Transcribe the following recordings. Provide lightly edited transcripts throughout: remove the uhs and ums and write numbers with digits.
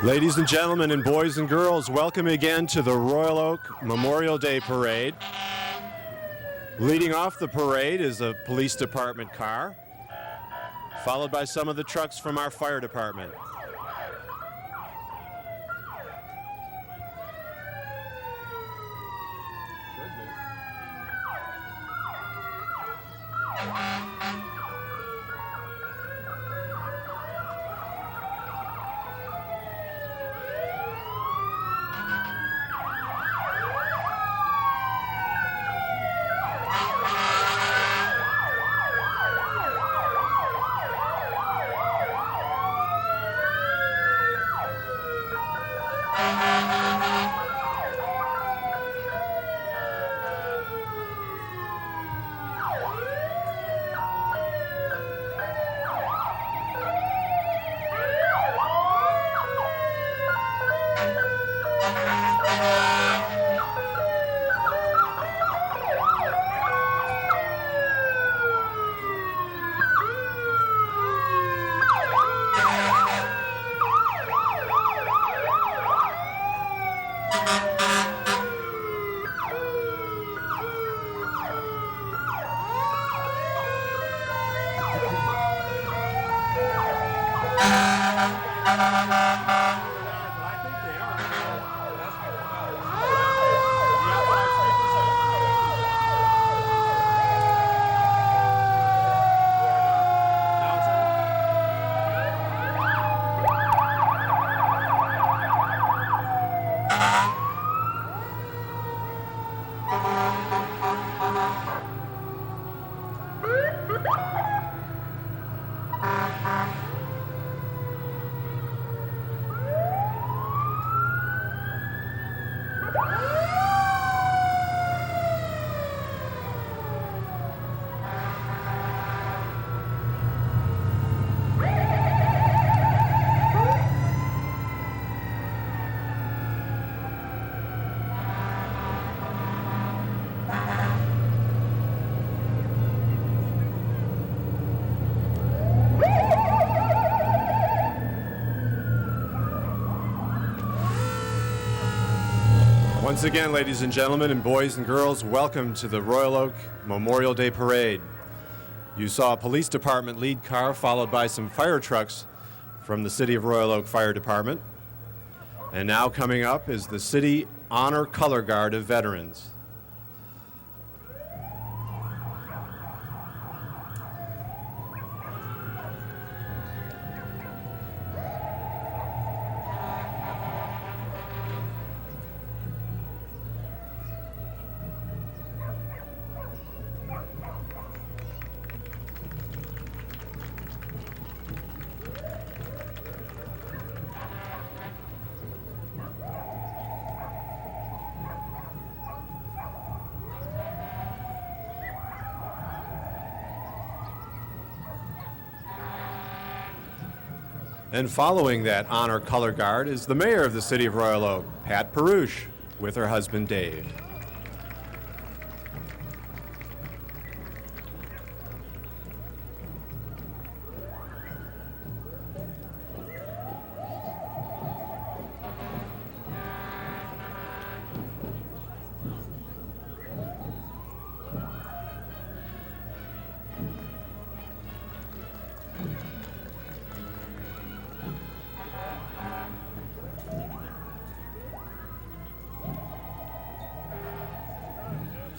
Ladies and gentlemen and boys and girls, welcome again to the Royal Oak Memorial Day Parade. Leading off the parade is a police department car, followed by some of the trucks from our fire department. Once again, ladies and gentlemen and boys and girls, welcome to the Royal Oak Memorial Day Parade. You saw a police department lead car followed by some fire trucks from the City of Royal Oak Fire Department. And now coming up is the City Honor Color Guard of Veterans. And following that honor color guard is the mayor of the City of Royal Oak, Pat Perush, with her husband Dave.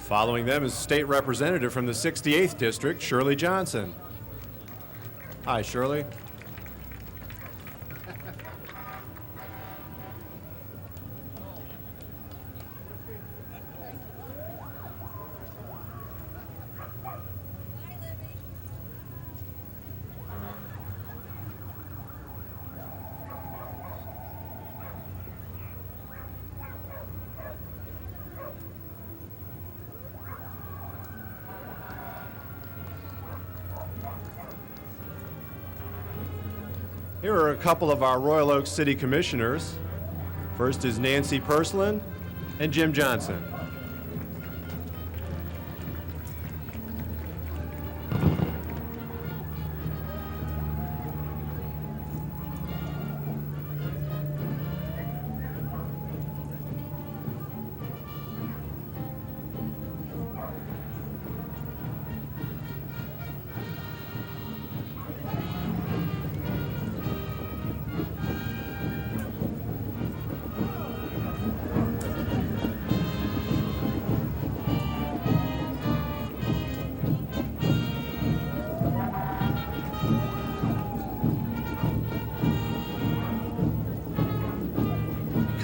Following them is State Representative from the 68th District, Shirley Johnson. Hi, Shirley. Here are a couple of our Royal Oak City Commissioners. First is Nancy Persland and Jim Johnson.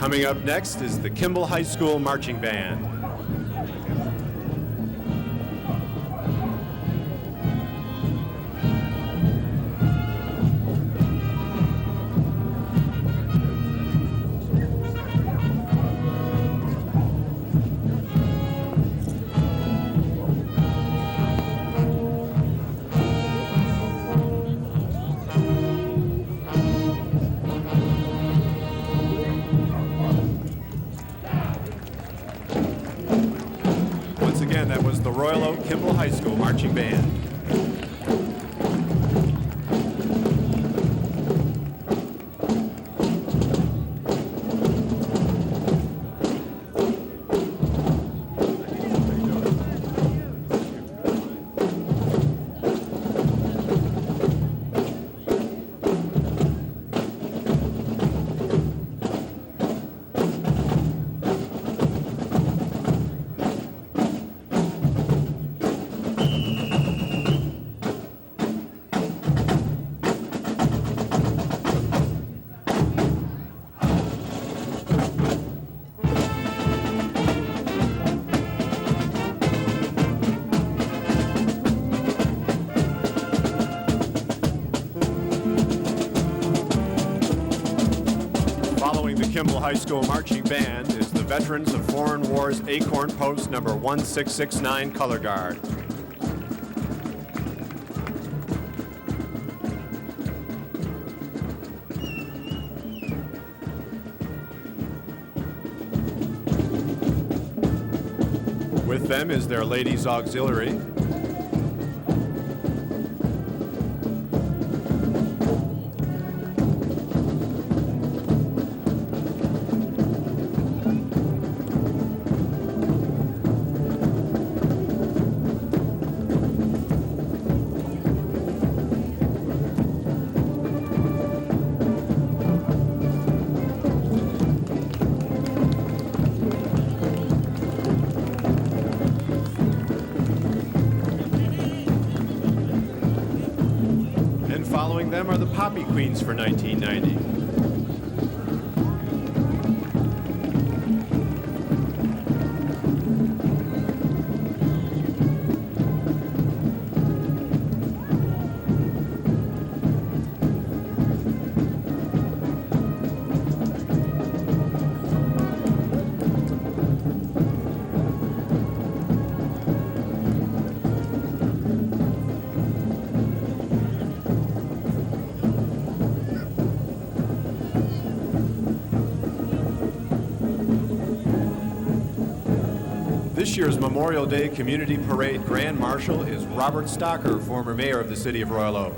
Coming up next is the Kimball High School Marching Band. Again, that was the Royal Oak Kimball High School Marching Band. Following the Kimball High School Marching Band is the Veterans of Foreign Wars Acorn Post number 1669 Color Guard. With them is their Ladies Auxiliary. Following them are the Poppy Queens for 1990. This year's Memorial Day Community Parade Grand Marshal is Robert Stocker, former mayor of the city of Royal Oak.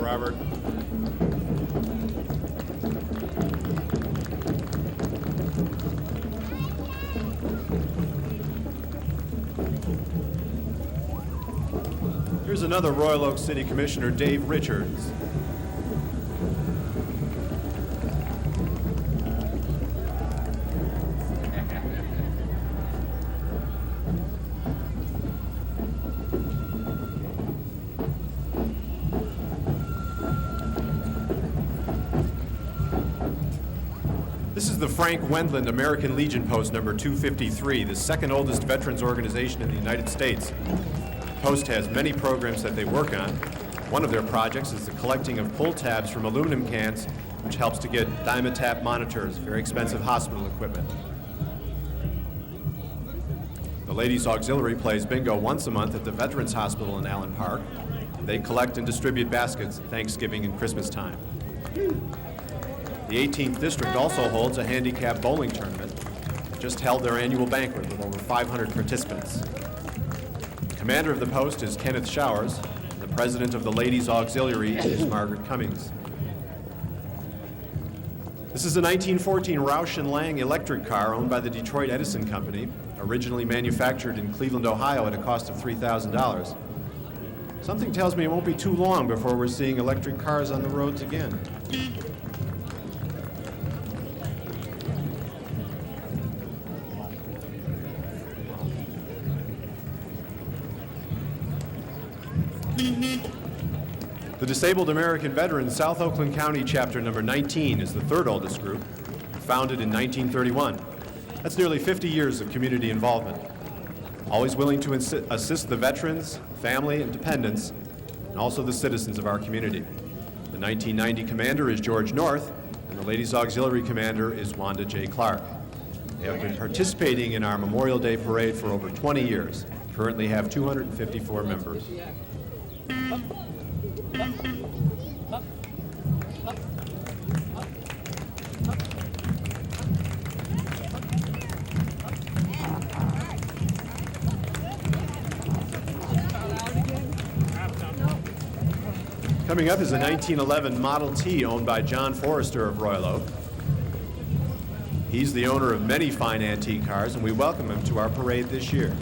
Robert. Here's another Royal Oak City Commissioner, Dave Richards. This is the Frank Wendland American Legion Post number 253, the second oldest veterans organization in the United States. The post has many programs that they work on. One of their projects is the collecting of pull tabs from aluminum cans, which helps to get Dymatap monitors, very expensive hospital equipment. The Ladies Auxiliary plays bingo once a month at the Veterans Hospital in Allen Park. They collect and distribute baskets at Thanksgiving and Christmas time. The 18th District also holds a handicap bowling tournament. Just held their annual banquet with over 500 participants. The commander of the post is Kenneth Showers. The president of the Ladies Auxiliary is Margaret Cummings. This is a 1914 Roush & Lang electric car owned by the Detroit Edison Company, originally manufactured in Cleveland, Ohio at a cost of $3,000. Something tells me it won't be too long before we're seeing electric cars on the roads again. The Disabled American Veterans South Oakland County Chapter number 19 is the third oldest group, founded in 1931. That's nearly 50 years of community involvement. Always willing to assist the veterans, family, and dependents, and also the citizens of our community. The 1990 commander is George North, and the Ladies Auxiliary commander is Wanda J. Clark. They have been participating in our Memorial Day Parade for over 20 years, currently have 254 members. Coming up is a 1911 Model T owned by John Forrester of Royal Oak. He's the owner of many fine antique cars, and we welcome him to our parade this year.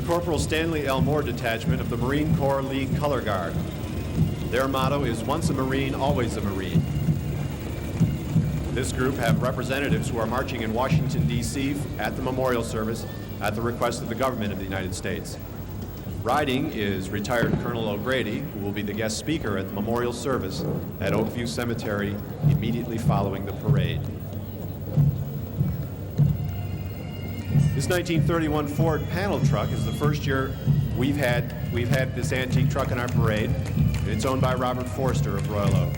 Corporal Stanley L. Moore Detachment of the Marine Corps League Color Guard. Their motto is once a Marine, always a Marine. This group have representatives who are marching in Washington, D.C. at the memorial service at the request of the government of the United States. Riding is retired Colonel O'Grady, who will be the guest speaker at the memorial service at Oakview Cemetery immediately following the parade. This 1931 Ford panel truck is the first year we've had this antique truck in our parade, and it's owned by Robert Forster of Royal Oak.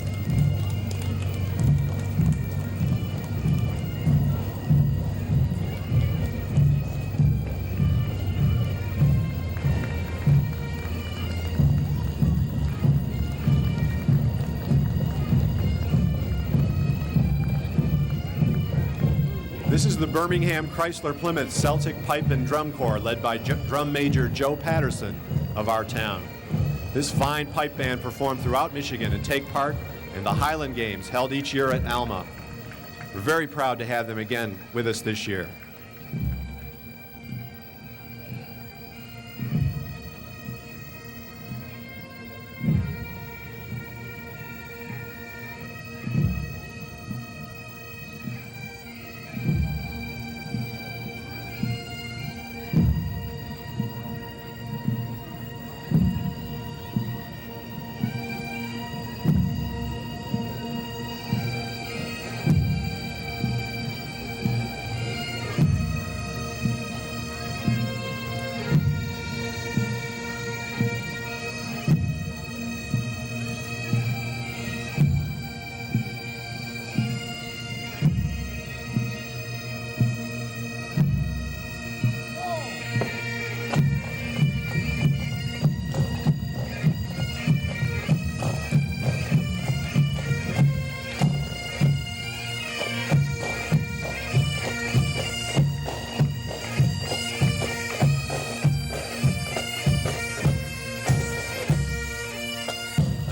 This is the Birmingham Chrysler Plymouth Celtic Pipe and Drum Corps, led by Drum Major Joe Patterson of our town. This fine pipe band performed throughout Michigan and take part in the Highland Games held each year at Alma. We're very proud to have them again with us this year.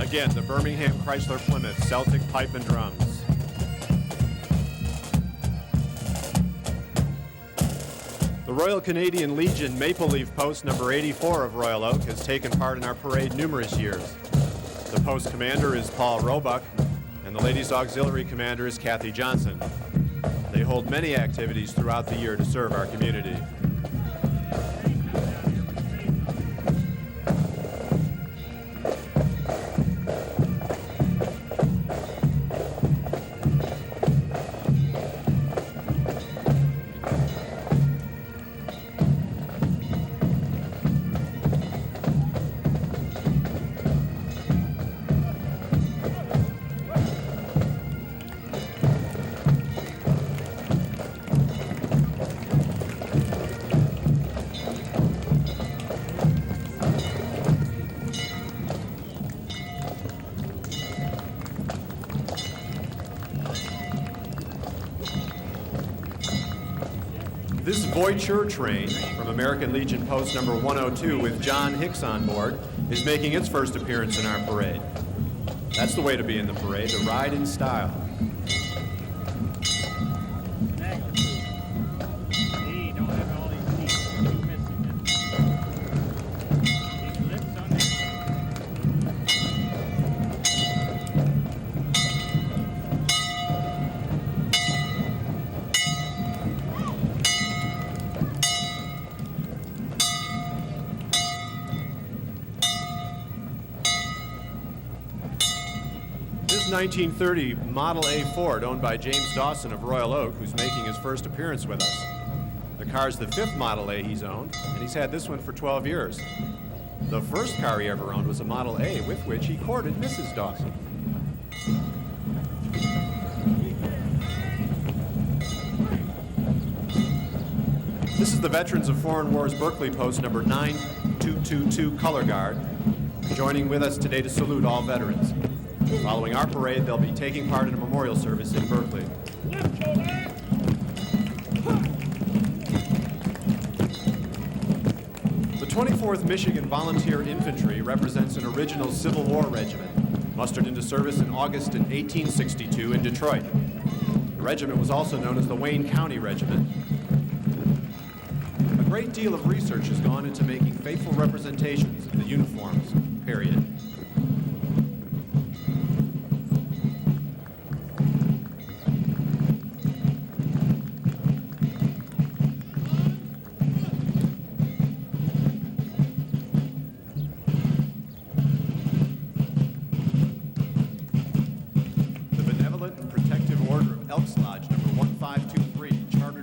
Again, the Birmingham Chrysler Plymouth Celtic Pipe and Drums. The Royal Canadian Legion Maple Leaf Post number 84 of Royal Oak has taken part in our parade numerous years. The post commander is Paul Roebuck, and the Ladies Auxiliary commander is Kathy Johnson. They hold many activities throughout the year to serve our community. This Voiture train from American Legion Post number 102 with John Hicks on board is making its first appearance in our parade. That's the way to be in the parade, to ride in style. This 1930 Model A Ford owned by James Dawson of Royal Oak, who's making his first appearance with us. The car's the fifth Model A he's owned, and he's had this one for 12 years. The first car he ever owned was a Model A with which he courted Mrs. Dawson. This is the Veterans of Foreign Wars Berkeley Post number 9222 Color Guard, joining with us today to salute all veterans. Following our parade, they'll be taking part in a memorial service in Berkeley. The 24th Michigan Volunteer Infantry represents an original Civil War regiment, mustered into service in August in 1862 in Detroit. The regiment was also known as the Wayne County Regiment. A great deal of research has gone into making faithful representations of the uniforms, period.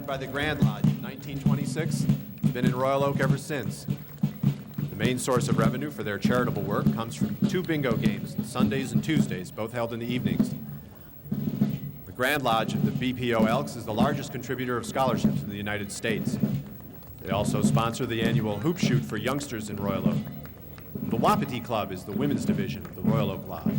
By the Grand Lodge in 1926, has been in Royal Oak ever since. The main source of revenue for their charitable work comes from 2 bingo games, Sundays and Tuesdays, both held in the evenings. The Grand Lodge of the BPO Elks is the largest contributor of scholarships in the United States. They also sponsor the annual Hoop Shoot for youngsters in Royal Oak. The Wapiti Club is the women's division of the Royal Oak Lodge.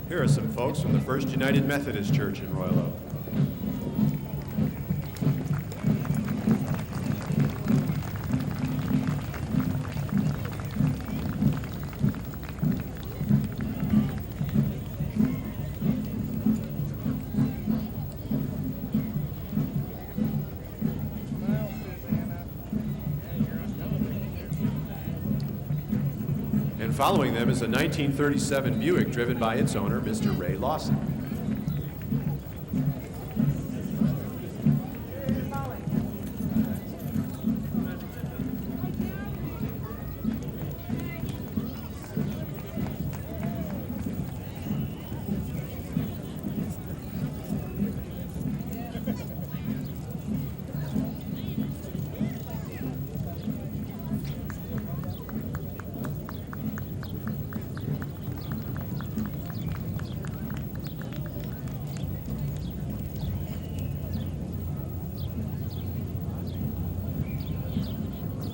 Here are some folks from the First United Methodist Church in Royal Oak. And following them is a 1937 Buick driven by its owner, Mr. Ray Lawson.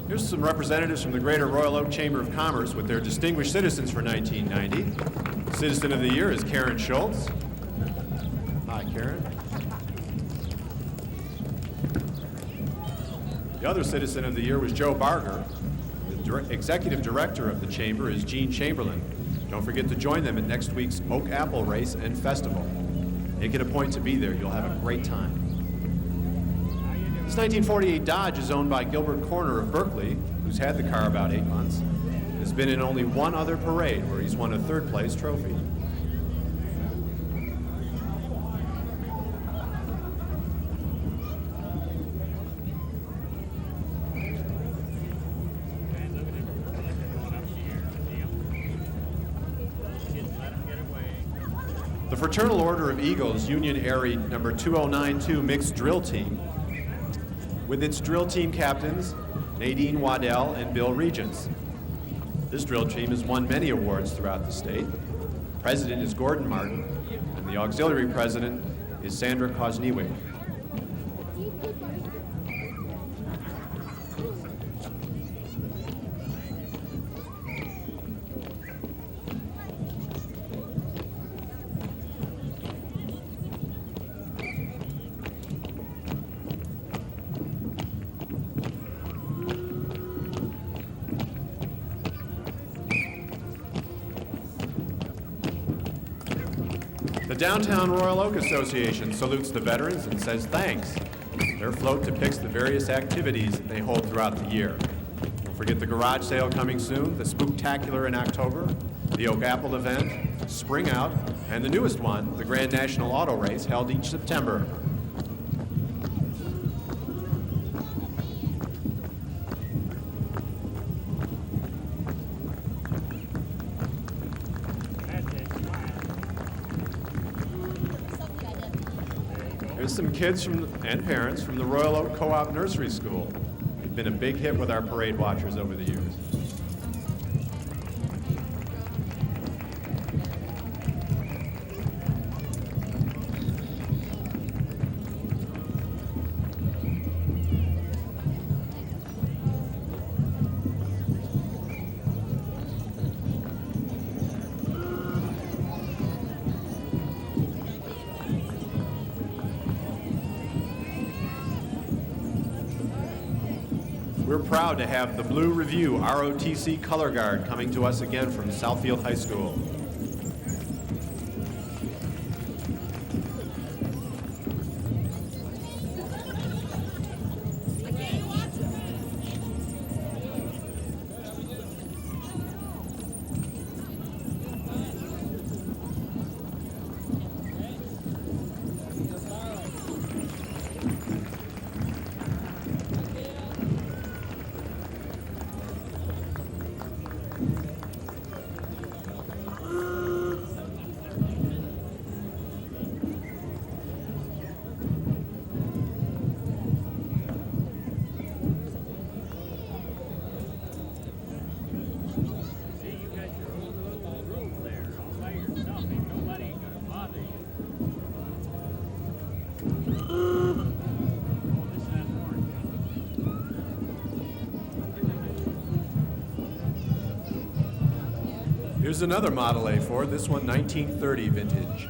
Here's some representatives from the Greater Royal Oak Chamber of Commerce with their Distinguished Citizens for 1990. Citizen of the Year is Karen Schultz. Hi, Karen. The other Citizen of the Year was Joe Barger. The Executive Director of the Chamber is Gene Chamberlain. Don't forget to join them at next week's Oak Apple Race and Festival. Make it a point to be there. You'll have a great time. This 1948 Dodge is owned by Gilbert Corner of Berkeley, who's had the car about 8 months. Has been in only one other parade where he's won a third-place trophy. The Fraternal Order of Eagles Union Aerie number 2092 mixed drill team, with its drill team captains, Nadine Waddell and Bill Regents. This drill team has won many awards throughout the state. President is Gordon Martin, and the auxiliary president is Sandra Kosniewicz. The Downtown Royal Oak Association salutes the veterans and says thanks. Their float depicts the various activities that they hold throughout the year. Don't forget the garage sale coming soon, the Spooktacular in October, the Oak Apple event, Spring Out, and the newest one, the Grand National Auto Race, held each September. There's some kids and parents from the Royal Oak Co-op Nursery School. They've been a big hit with our parade watchers over the years. We're proud to have the Blue Review ROTC Color Guard coming to us again from Southfield High School. Here's another Model A Ford, this one 1930 vintage.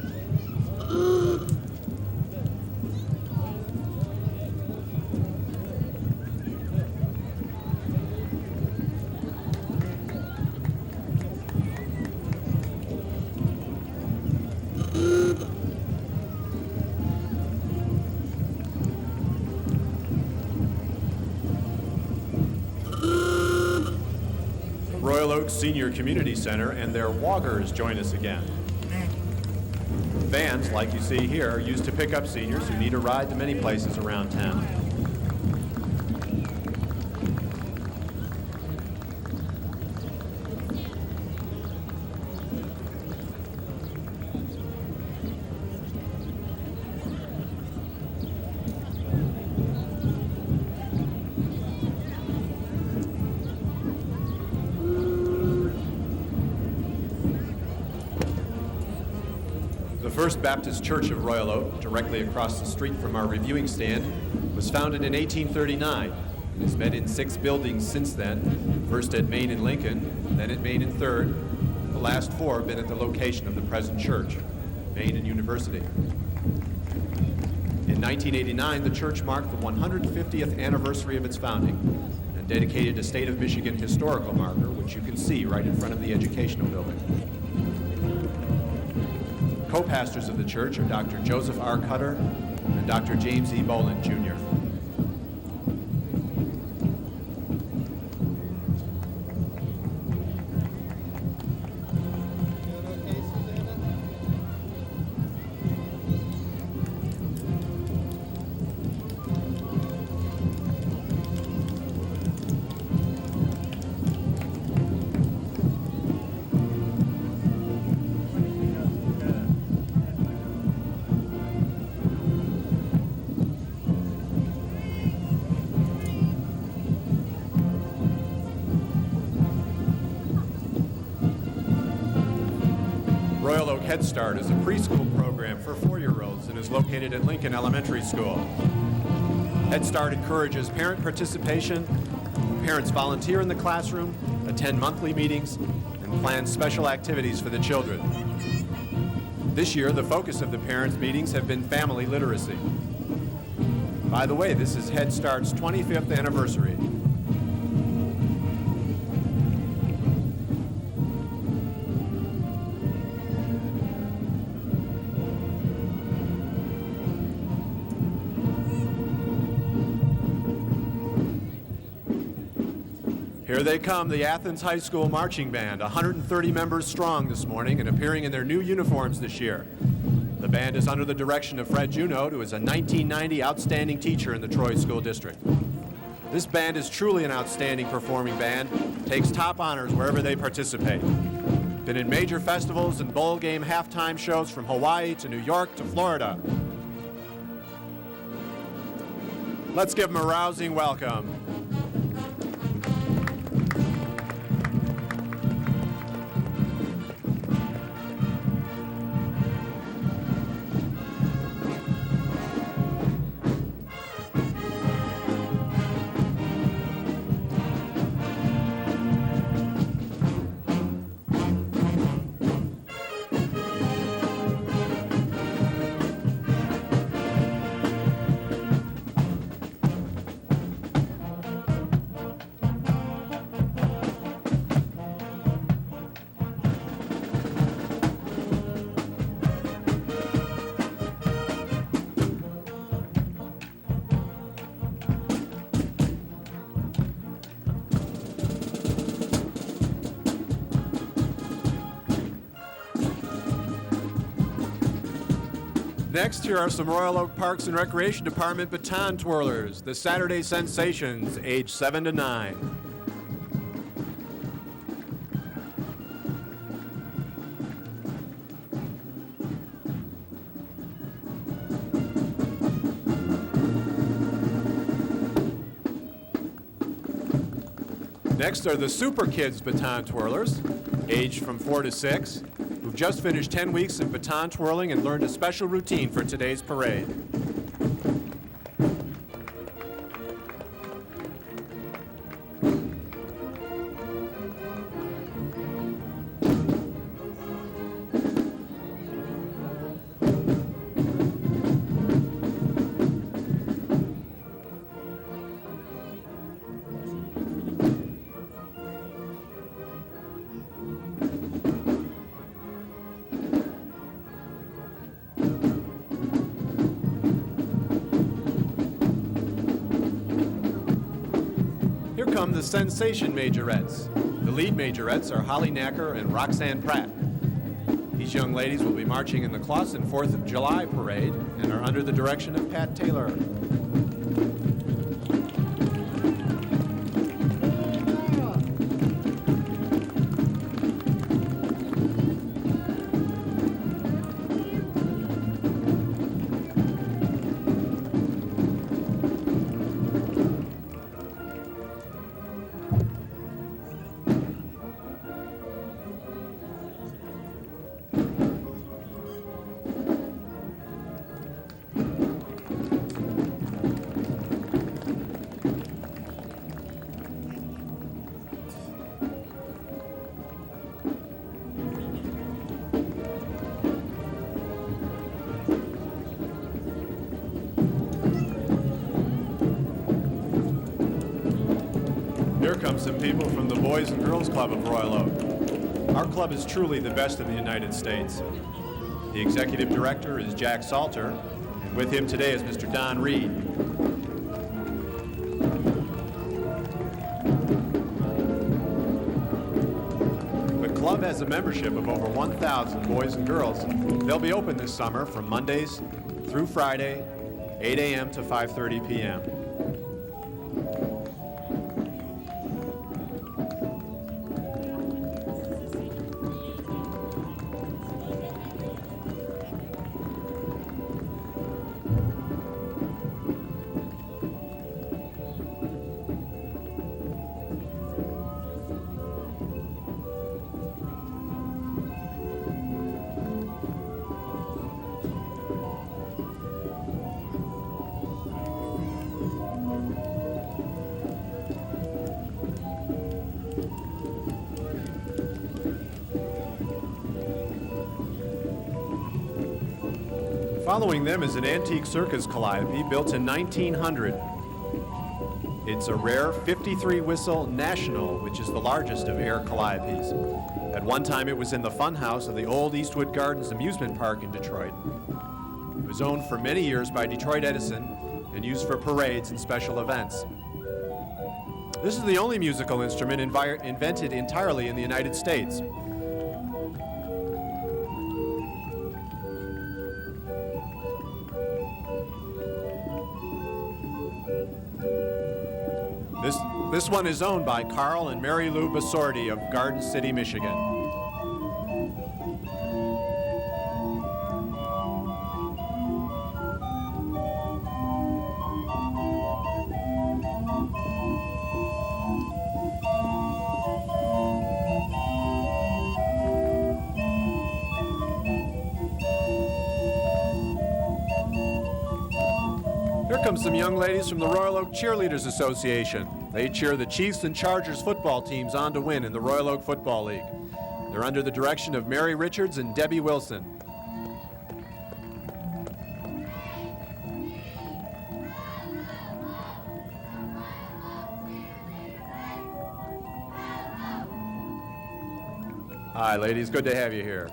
Royal Oak Senior Community Center and their Woggers join us again. Vans, like you see here, are used to pick up seniors who need a ride to many places around town. The First Baptist Church of Royal Oak, directly across the street from our reviewing stand, was founded in 1839 and has met in 6 buildings since then, first at Main and Lincoln, then at Main and 3rd. The last 4 have been at the location of the present church, Main and University. In 1989, the church marked the 150th anniversary of its founding and dedicated a State of Michigan historical marker, which you can see right in front of the educational building. Co-pastors of the church are Dr. Joseph R. Cutter and Dr. James E. Boland, Jr. Oak Head Start is a preschool program for 4-year-olds and is located at Lincoln Elementary School. Head Start encourages parent participation. Parents volunteer in the classroom, attend monthly meetings, and plan special activities for the children. This year, the focus of the parents' meetings have been family literacy. By the way, this is Head Start's 25th anniversary. Here they come, the Athens High School Marching Band, 130 members strong this morning and appearing in their new uniforms this year. The band is under the direction of Fred Junod, who is a 1990 outstanding teacher in the Troy School District. This band is truly an outstanding performing band, takes top honors wherever they participate. Been in major festivals and bowl game halftime shows from Hawaii to New York to Florida. Let's give them a rousing welcome. Next, here are some Royal Oak Parks and Recreation Department baton twirlers, the Saturday Sensations, age 7 to 9. Next are the Super Kids baton twirlers, aged from 4 to 6. Who've just finished 10 weeks of baton twirling and learned a special routine for today's parade. Here come the Sensation Majorettes. The lead majorettes are Holly Knacker and Roxanne Pratt. These young ladies will be marching in the Clausen 4th of July parade and are under the direction of Pat Taylor. Here come some people from the Boys and Girls Club of Royal Oak. Our club is truly the best in the United States. The executive director is Jack Salter, and with him today is Mr. Don Reed. The club has a membership of over 1,000 boys and girls. They'll be open this summer from Mondays through Friday, 8 a.m. to 5:30 p.m. Following them is an antique circus calliope built in 1900. It's a rare 53-whistle National, which is the largest of air calliopes. At one time, it was in the funhouse of the old Eastwood Gardens amusement park in Detroit. It was owned for many years by Detroit Edison and used for parades and special events. This is the only musical instrument invented entirely in the United States. This one is owned by Carl and Mary Lou Basordi of Garden City, Michigan. Here come some young ladies from the Royal Oak Cheerleaders Association. They cheer the Chiefs and Chargers football teams on to win in the Royal Oak Football League. They're under the direction of Mary Richards and Debbie Wilson. Hi, ladies. Good to have you here.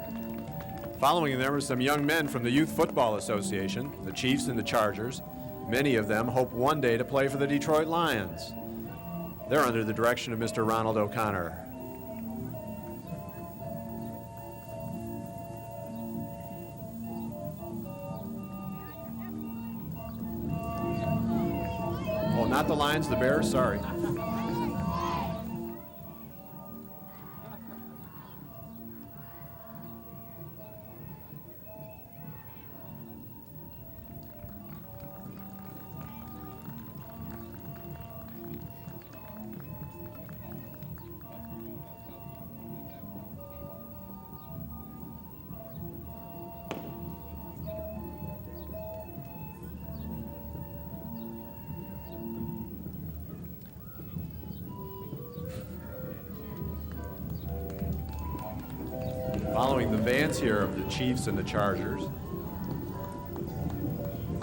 Following them are some young men from the Youth Football Association, the Chiefs and the Chargers. Many of them hope one day to play for the Detroit Lions. They're under the direction of Mr. Ronald O'Connor. Oh, not the Lions, the Bears, sorry. Following the vans here of the Chiefs and the Chargers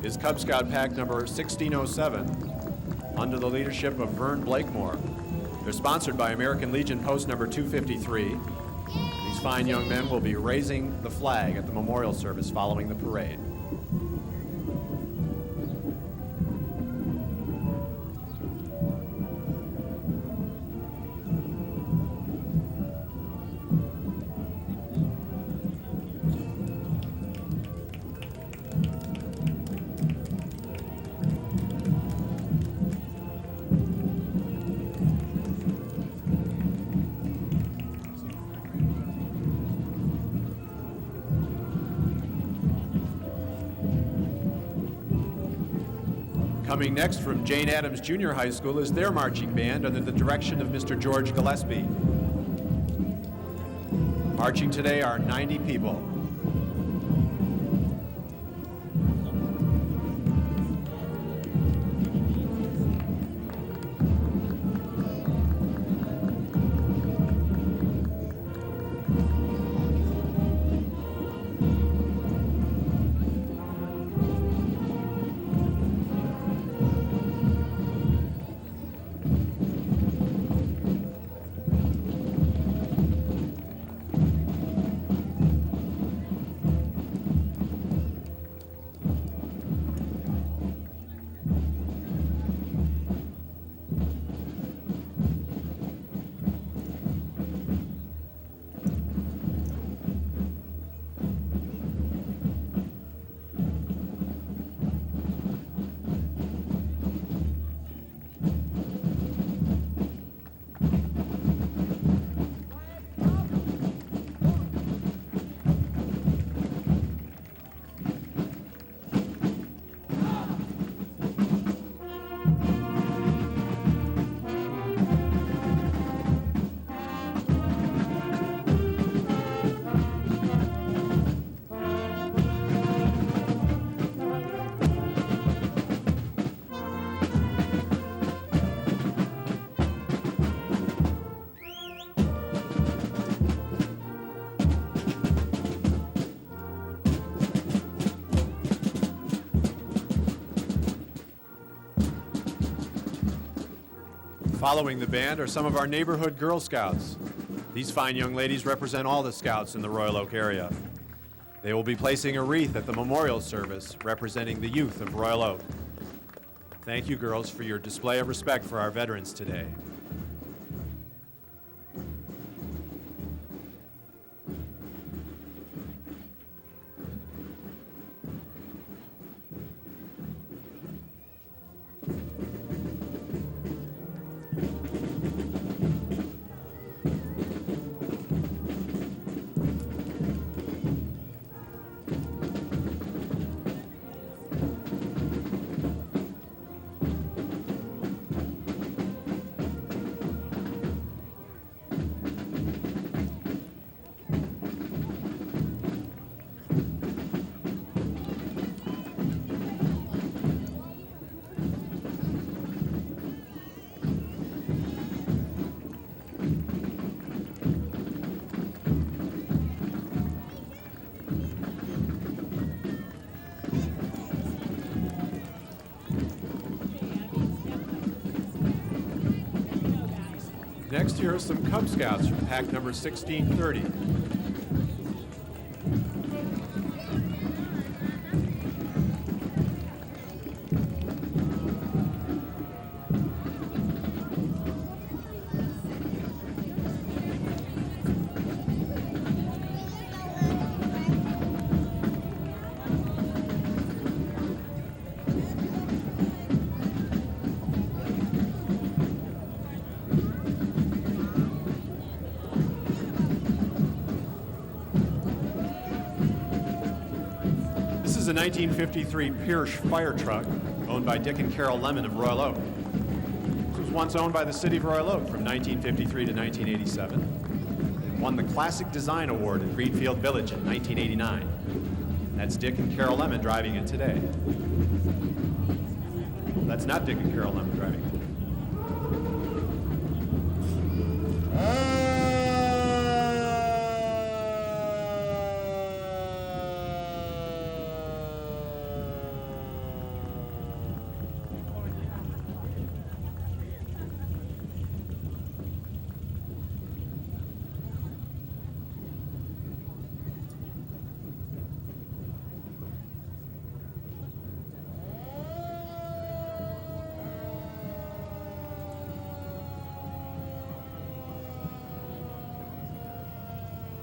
is Cub Scout pack number 1607 under the leadership of Vern Blakemore. They're sponsored by American Legion Post number 253. These fine young men will be raising the flag at the memorial service following the parade. Coming next from Jane Addams Junior High School is their marching band under the direction of Mr. George Gillespie. Marching today are 90 people. Following the band are some of our neighborhood Girl Scouts. These fine young ladies represent all the Scouts in the Royal Oak area. They will be placing a wreath at the memorial service representing the youth of Royal Oak. Thank you, girls, for your display of respect for our veterans today. Next, here are some Cub Scouts from pack number 1630. This is a 1953 Pierce fire truck owned by Dick and Carol Lemon of Royal Oak. This was once owned by the city of Royal Oak from 1953 to 1987 and won the Classic Design Award at Greenfield Village in 1989. That's Dick and Carol Lemon driving it today. That's not Dick and Carol Lemon driving it.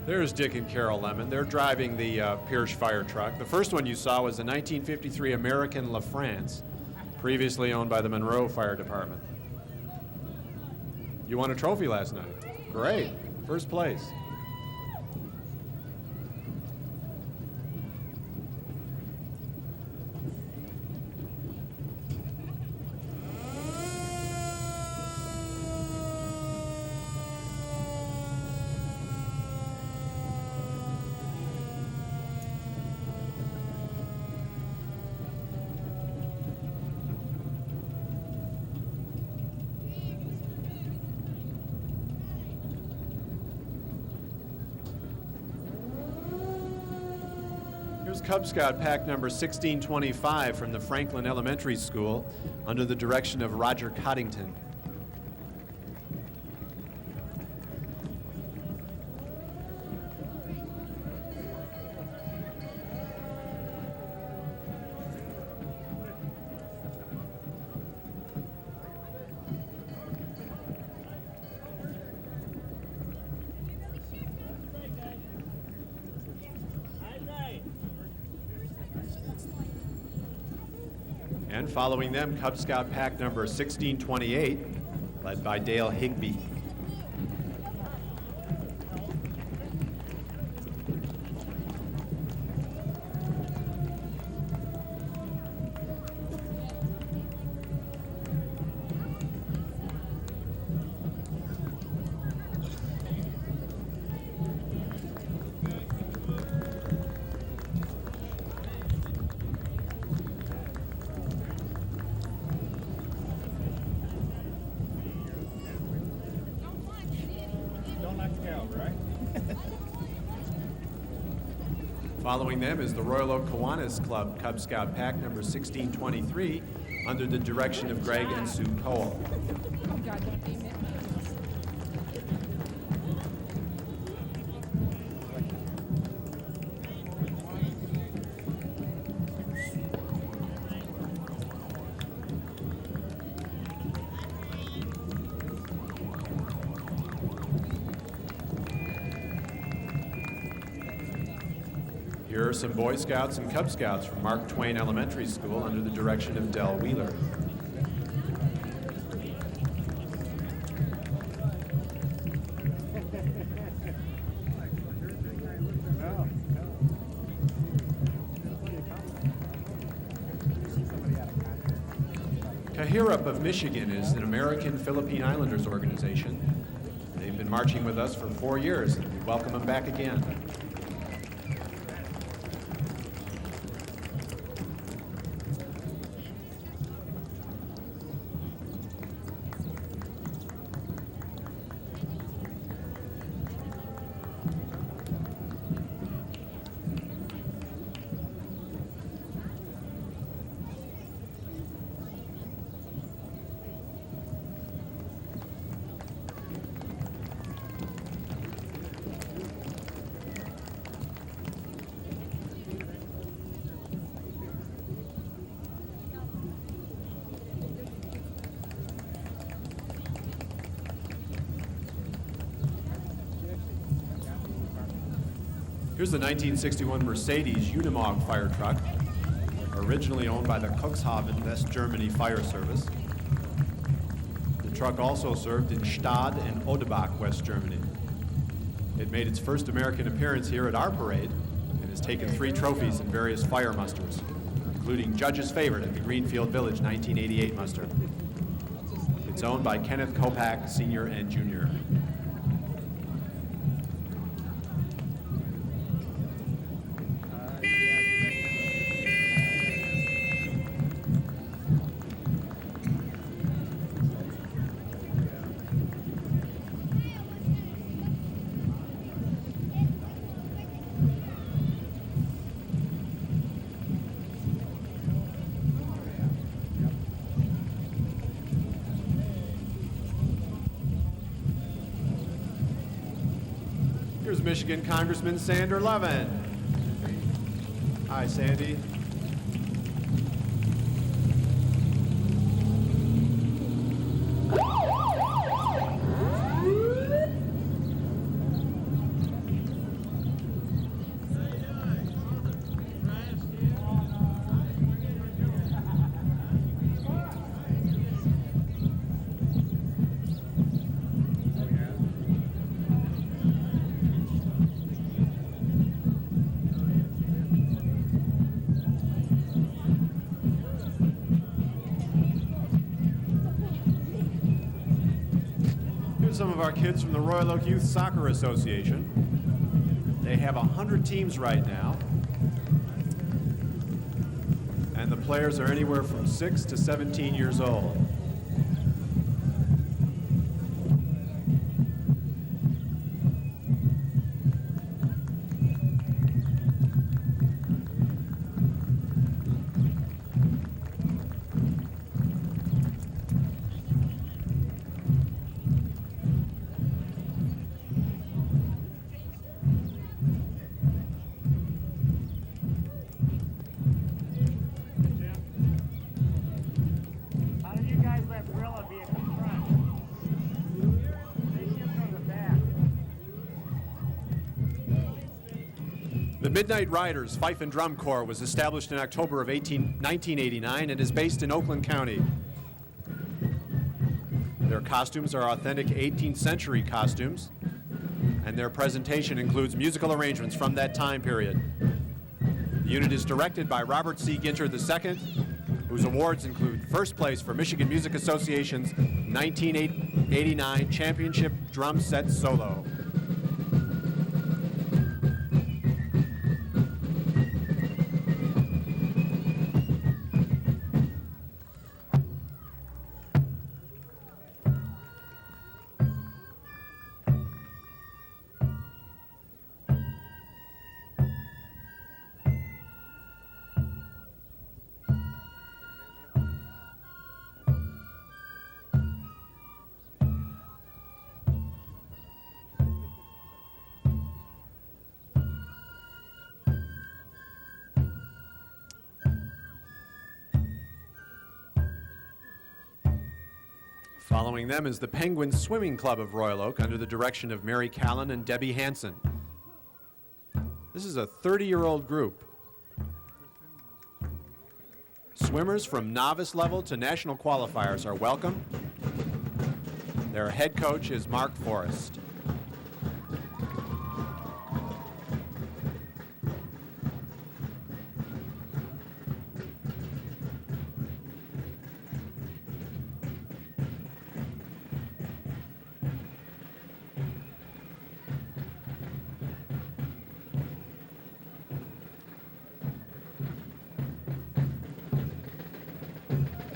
There's Dick and Carol Lemon. They're driving the Pierce fire truck. The first one you saw was a 1953 American La France, previously owned by the Monroe Fire Department. You won a trophy last night. Great. First place. Here's Cub Scout pack number 1625 from the Franklin Elementary School under the direction of Roger Coddington. And following them, Cub Scout pack number 1628, led by Dale Higbee. Following them is the Royal Oak Kiwanis Club Cub Scout pack number 1623, under the direction of Greg and Sue Cole. Oh, God, don't name it. Here are some Boy Scouts and Cub Scouts from Mark Twain Elementary School under the direction of Del Wheeler. Kahirup of Michigan is an American Philippine Islanders organization. They've been marching with us for 4 years, and we welcome them back again. Here's the 1961 Mercedes Unimog fire truck, originally owned by the Cuxhaven, West Germany Fire Service. The truck also served in Stade and Odebach, West Germany. It made its first American appearance here at our parade and has taken 3 trophies in various fire musters, including Judge's Favorite at the Greenfield Village 1988 muster. It's owned by Kenneth Kopak, Sr. and Jr. Here's Michigan Congressman Sander Levin. Hi, Sandy. Some of our kids from the Royal Oak Youth Soccer Association. They have 100 teams right now, and the players are anywhere from 6 to 17 years old. The Midnight Riders Fife and Drum Corps was established in October of 1989 and is based in Oakland County. Their costumes are authentic 18th century costumes, and their presentation includes musical arrangements from that time period. The unit is directed by Robert C. Ginter II, whose awards include first place for Michigan Music Association's 1989 Championship Drum Set Solo. Following them is the Penguin Swimming Club of Royal Oak under the direction of Mary Callan and Debbie Hansen. This is a 30-year-old group. Swimmers from novice level to national qualifiers are welcome. Their head coach is Mark Forrest.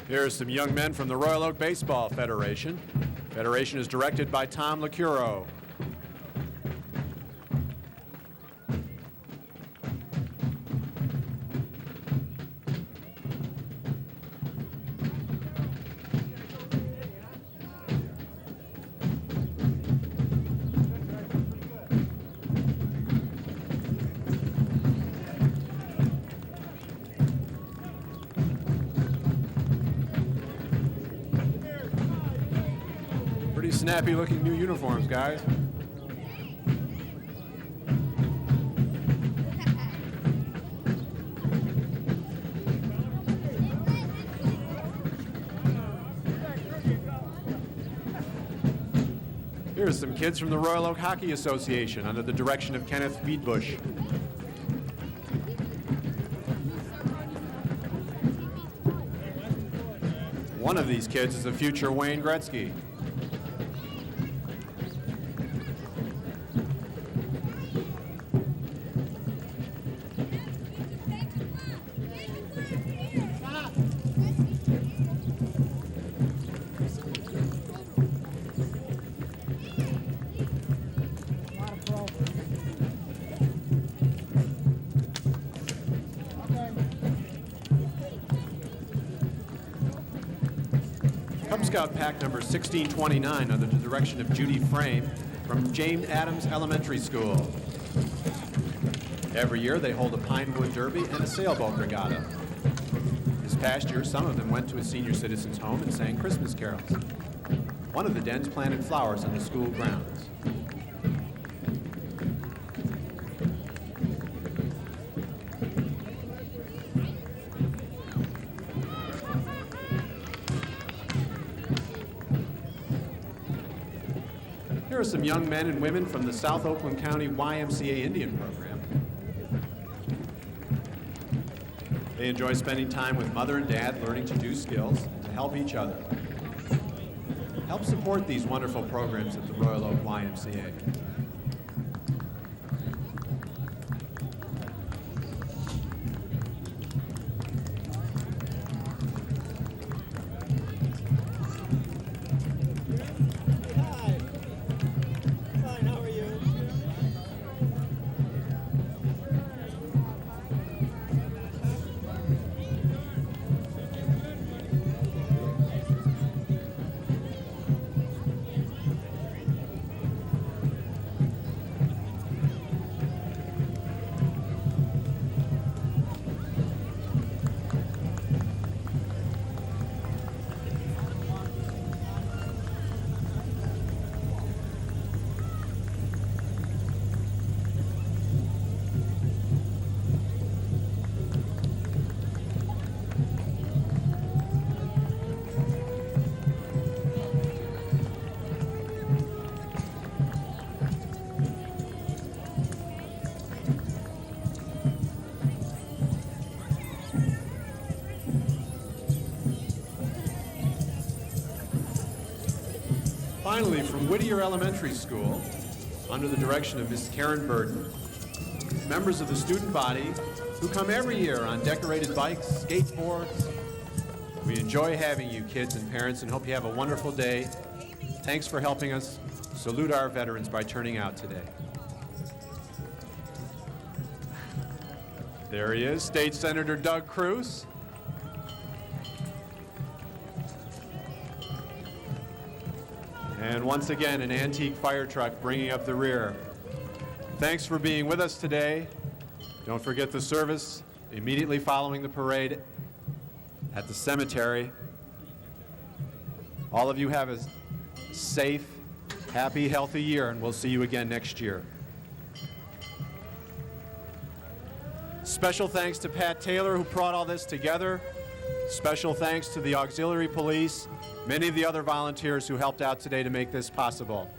Here are some young men from the Royal Oak Baseball Federation. Federation is directed by Tom LaCuro. Pretty snappy looking new uniforms, guys. Here's some kids from the Royal Oak Hockey Association under the direction of Kenneth Wiedbusch. One of these kids is a future Wayne Gretzky. Cub Scout pack number 1629 under the direction of Judy Frame from James Adams Elementary School. Every year they hold a Pinewood Derby and a sailboat regatta. This past year, some of them went to a senior citizen's home and sang Christmas carols. One of the dens planted flowers on the school grounds. Here are some young men and women from the South Oakland County YMCA Indian program. They enjoy spending time with mother and dad, learning to do skills and to help each other. Help support these wonderful programs at the Royal Oak YMCA. Finally, from Whittier Elementary School, under the direction of Miss Karen Burden, members of the student body who come every year on decorated bikes, skateboards. We enjoy having you kids and parents and hope you have a wonderful day. Thanks for helping us salute our veterans by turning out today. There he is, State Senator Doug Cruz. And once again, an antique fire truck bringing up the rear. Thanks for being with us today. Don't forget the service immediately following the parade at the cemetery. All of you have a safe, happy, healthy year, and we'll see you again next year. Special thanks to Pat Taylor, who brought all this together. Special thanks to the auxiliary police, many of the other volunteers who helped out today to make this possible.